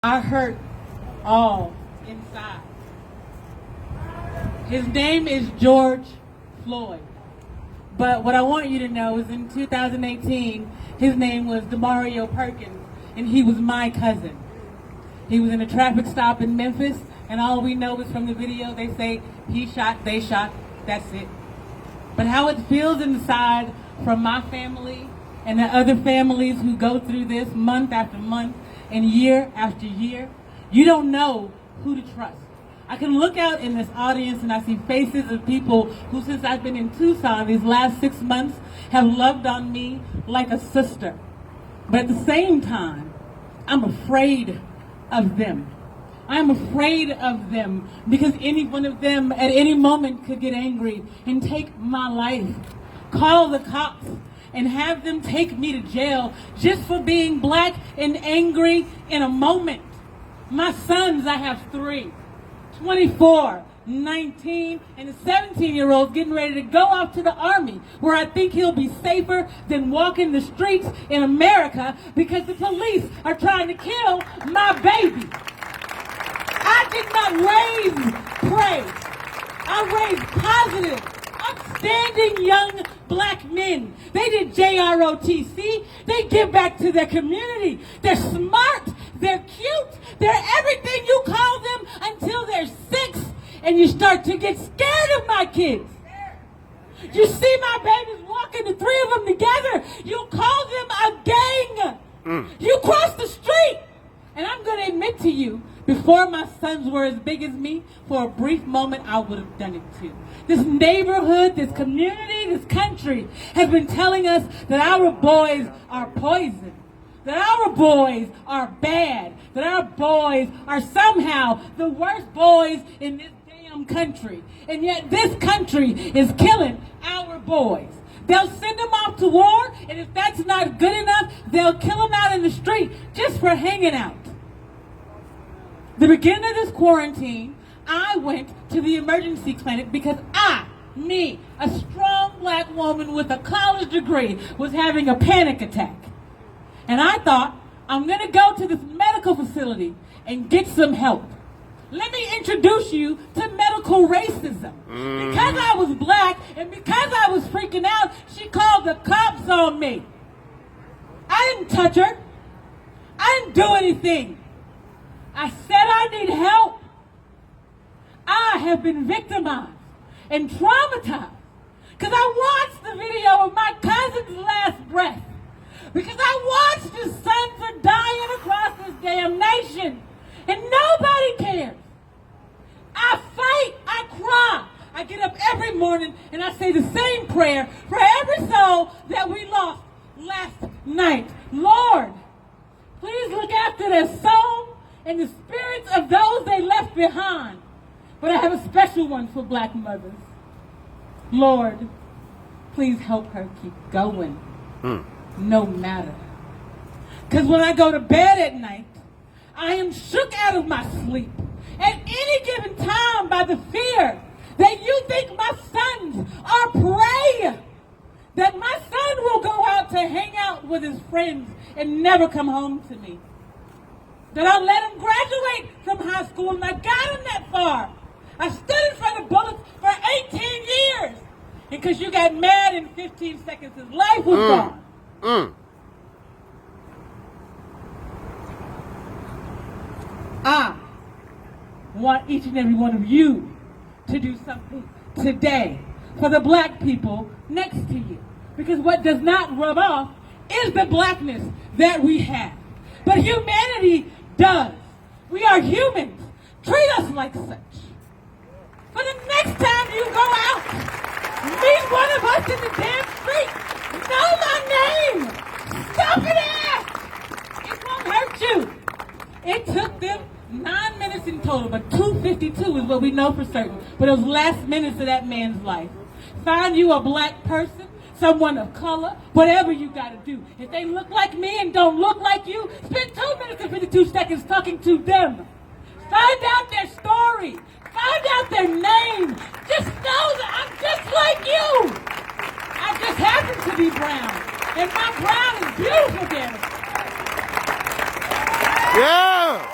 I hurt all inside. His name is George Floyd. But what I want you to know is in 2018, his name was D'Mario Perkins, and he was my cousin. He was in a traffic stop in Memphis, and all we know is from the video, they say, he shot, they shot, that's it. But how it feels inside from my family and the other families who go through this month after month and year after year, you don't know who to trust. I can look out in this audience and I see faces of people who, since I've been in Tucson these last 6 months, have loved on me like a sister. But at the same time, I'm afraid of them. I'm afraid of them because any one of them at any moment could get angry and take my life, call the cops, and have them take me to jail just for being black and angry in a moment. My sons, I have 3, 24, 19, and a 17-year-old getting ready to go off to the Army, where I think he'll be safer than walking the streets in America because the police are trying to kill my baby. I did not raise praise. I raised positive, upstanding young black men. They did JROTC. They give back to their community. They're smart. They're cute. They're everything you call them until they're 6 and you start to get scared of my kids. You see my babies walking, the 3 of them together. You call them a gang. You cross the street. And I'm going to admit to you, before my sons were as big as me, for a brief moment, I would have done it too. This neighborhood, this community, this country has been telling us that our boys are poison, that our boys are bad, that our boys are somehow the worst boys in this damn country. And yet this country is killing our boys. They'll send them off to war, and if that's not good enough, they'll kill them out in the street just for hanging out. The beginning of this quarantine, I went to the emergency clinic because me, a strong black woman with a college degree, was having a panic attack. And I thought, I'm going to go to this medical facility and get some help. Let me introduce you to medical racism. Because I was black and because I was freaking out, she called the cops on me. I didn't touch her. I didn't do anything. I said I need help. I have been victimized and traumatized because I watched the video of my cousin's last breath. Because I watched his sons are dying across this damn nation and nobody cares. I fight, I cry. I get up every morning and I say the same prayer for every soul that we lost last night. Lord, please look after their soul and the spirits of those they left behind. But I have a special one for black mothers. Lord, please help her keep going, no matter. Because when I go to bed at night, I am shook out of my sleep at any given time by the fear that you think my sons are prey, that my son will go out to hang out with his friends and never come home to me, that I'll let him graduate from high school and I got him that far. I stood in front of bullets for 18 years. And because you got mad in 15 seconds, his life was gone. I want each and every one of you to do something today for the black people next to you. Because what does not rub off is the blackness that we have. But humanity does. We are humans. Treat us like such. For the next time you go out, meet one of us in the damn street. Know my name. Stop it. It won't hurt you. It took them 9 minutes in total, but 2:52 is what we know for certain. For those last minutes of that man's life. Find you a black person, someone of color, whatever you got to do. If they look like me and don't look like you, spend 2 minutes and 52 seconds talking to them. Find out their story. Find out their name. Just know that I'm just like you. I just happen to be brown. And my brown is beautiful, damn it. Yeah.